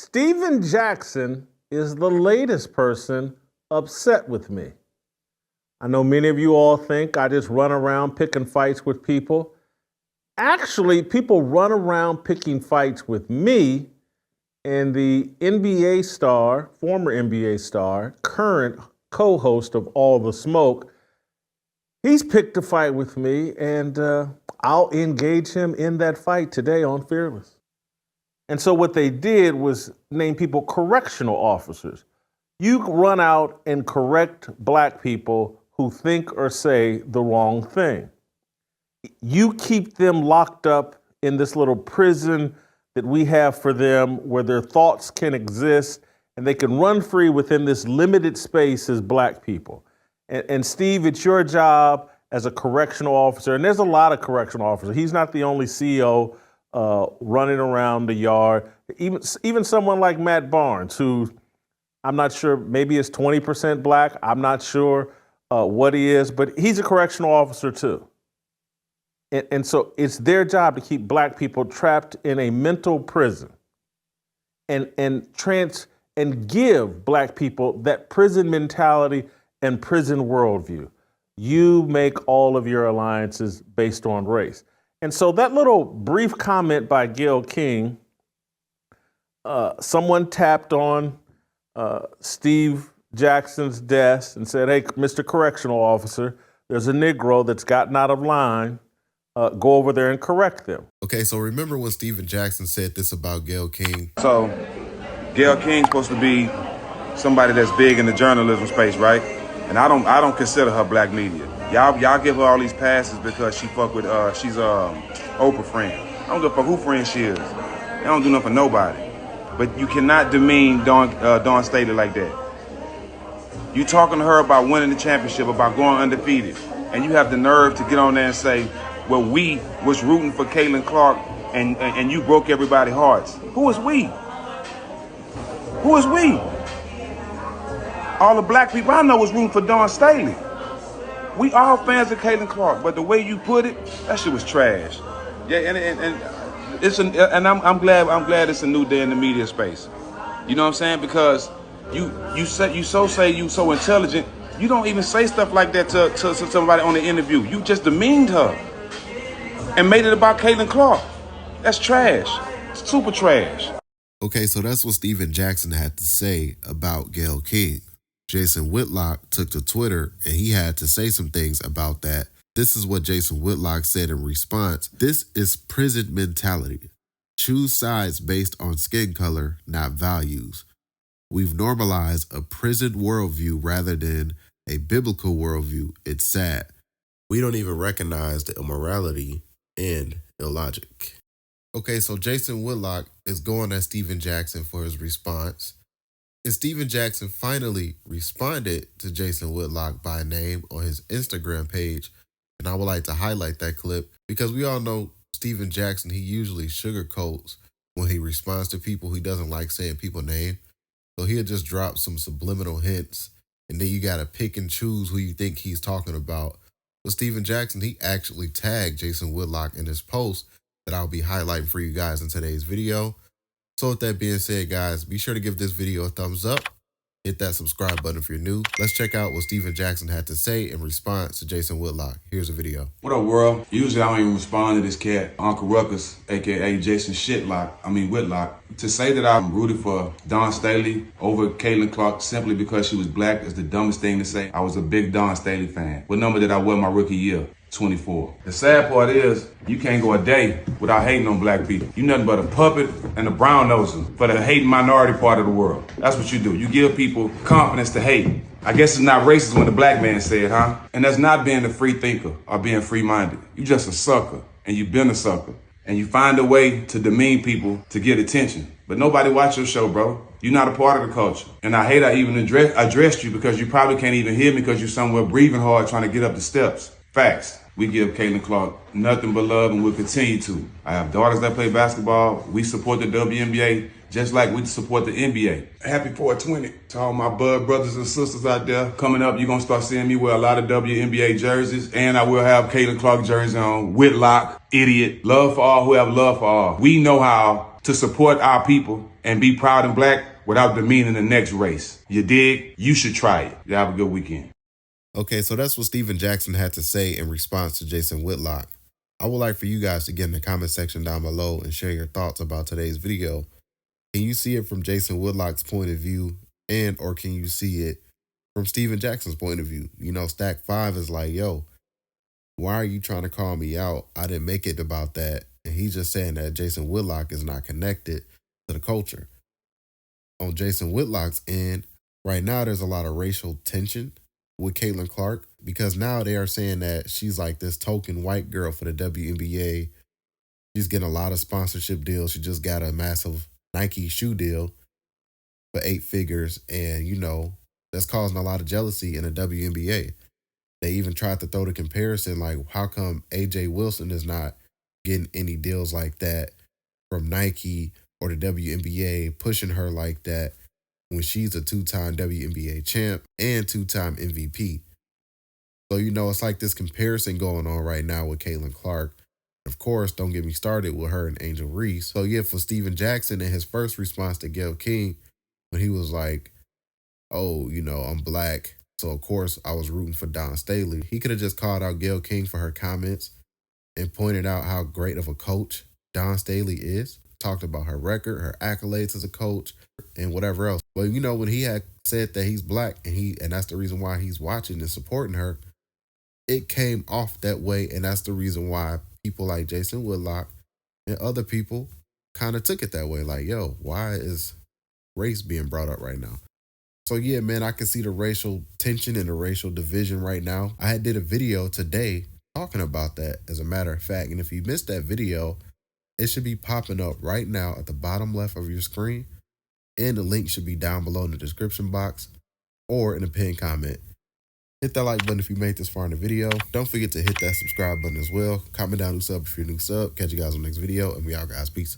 Steven Jackson is the latest person upset with me. I know many of you all think I just run around picking fights with people. Actually, people run around picking fights with me and the NBA star, former NBA star, current co-host of All the Smoke. He's picked a fight with me, and I'll engage him in that fight today on Fearless. And so what they did was name people correctional officers. You run out and correct black people who think or say the wrong thing. You keep them locked up in this little prison that we have for them where their thoughts can exist and they can run free within this limited space as black people. And Steve, it's your job as a correctional officer, and there's a lot of correctional officers. He's not the only CO running around the yard. Even someone like Matt Barnes, who I'm not sure, maybe is 20% black. I'm not sure what he is, but he's a correctional officer too. And so it's their job to keep black people trapped in a mental prison and give black people that prison mentality and prison worldview. You make all of your alliances based on race. And so that little brief comment by Gayle King, someone tapped on Steve Jackson's desk and said, "Hey, Mr. Correctional Officer, there's a Negro that's gotten out of line. Go over there and correct them." Okay, so remember when Steven Jackson said this about Gayle King? So, Gayle King's supposed to be somebody that's big in the journalism space, right? And I don't consider her black media. Y'all give her all these passes because she fuck with she's Oprah friend. I don't give a fuck who friend she is. They don't do nothing for nobody. But you cannot demean Dawn Staley like that. You talking to her about winning the championship, about going undefeated, and you have the nerve to get on there and say, "Well, we was rooting for Caitlin Clark, and you broke everybody's hearts." Who is we? Who is we? All the black people I know was rooting for Dawn Staley. We all fans of Caitlin Clark, but the way you put it, that shit was trash. Yeah, and I'm glad it's a new day in the media space. You know what I'm saying? Because you so intelligent, you don't even say stuff like that to somebody on the interview. You just demeaned her and made it about Caitlin Clark. That's trash. Super trash. Okay, so that's what Steven Jackson had to say about Gayle King. Jason Whitlock took to Twitter and he had to say some things about that. This is what Jason Whitlock said in response. "This is prison mentality. Choose sides based on skin color, not values. We've normalized a prison worldview rather than a biblical worldview. It's sad. We don't even recognize the immorality and illogic." Okay, so Jason Whitlock is going at Steven Jackson for his response. And Steven Jackson finally responded to Jason Whitlock by name on his Instagram page. And I would like to highlight that clip because we all know Steven Jackson, he usually sugarcoats when he responds to people. He doesn't like saying people's name. So he'll just drop some subliminal hints. And then you got to pick and choose who you think he's talking about. But Steven Jackson, he actually tagged Jason Whitlock in his post that I'll be highlighting for you guys in today's video. So with that being said, guys, be sure to give this video a thumbs up. Hit that subscribe button if you're new. Let's check out what Steven Jackson had to say in response to Jason Whitlock. Here's a video. What up, world? Usually I don't even respond to this cat, Uncle Ruckus, aka Jason Whitlock. To say that I'm rooted for Dawn Staley over Caitlin Clark simply because she was black is the dumbest thing to say. I was a big Dawn Staley fan. What number did I wear my rookie year? 24. The sad part is, you can't go a day without hating on black people. You nothing but a puppet and a brown noser for the hating minority part of the world. That's what you do. You give people confidence to hate. I guess it's not racist when the black man said, huh? And that's not being a free thinker or being free-minded. You just a sucker, and you've been a sucker. And you find a way to demean people to get attention. But nobody watch your show, bro. You're not a part of the culture. And I hate I even addressed you because you probably can't even hear me because you're somewhere breathing hard trying to get up the steps. Facts. We give Caitlin Clark nothing but love and we'll continue to. I have daughters that play basketball. We support the WNBA just like we support the NBA. Happy 420 to all my bud brothers and sisters out there. Coming up, you're going to start seeing me wear a lot of WNBA jerseys, and I will have Caitlin Clark jersey on. Whitlock, idiot. Love for all who have love for all. We know how to support our people and be proud and black without demeaning the next race. You dig? You should try it. You have a good weekend. Okay, so that's what Steven Jackson had to say in response to Jason Whitlock. I would like for you guys to get in the comment section down below and share your thoughts about today's video. Can you see it from Jason Whitlock's point of view, and or can you see it from Steven Jackson's point of view? You know, Stack 5 is like, yo, why are you trying to call me out? I didn't make it about that. And he's just saying that Jason Whitlock is not connected to the culture. On Jason Whitlock's end, right now there's a lot of racial tension with Caitlin Clark, because now they are saying that she's like this token white girl for the WNBA. She's getting a lot of sponsorship deals. She just got a massive Nike shoe deal for 8 figures. And, you know, that's causing a lot of jealousy in the WNBA. They even tried to throw the comparison, like, how come AJ Wilson is not getting any deals like that from Nike or the WNBA, pushing her like that when she's a 2-time WNBA champ and 2-time MVP. So, you know, it's like this comparison going on right now with Caitlin Clark. Of course, don't get me started with her and Angel Reese. So, yeah, for Steven Jackson and his first response to Gayle King, when he was like, oh, you know, I'm black, so of course I was rooting for Dawn Staley. He could have just called out Gayle King for her comments and pointed out how great of a coach Dawn Staley is. Talked about her record, her accolades as a coach, and whatever else. But, you know, when he had said that he's black and that's the reason why he's watching and supporting her, it came off that way. And that's the reason why people like Jason Whitlock and other people kind of took it that way. Like, yo, why is race being brought up right now? So yeah, man, I can see the racial tension and the racial division right now. I did a video today talking about that, as a matter of fact. And if you missed that video, it should be popping up right now at the bottom left of your screen. And the link should be down below in the description box or in the pinned comment. Hit that like button if you made this far in the video. Don't forget to hit that subscribe button as well. Comment down new sub if you're a new sub. Catch you guys on the next video, and we out, guys. Peace.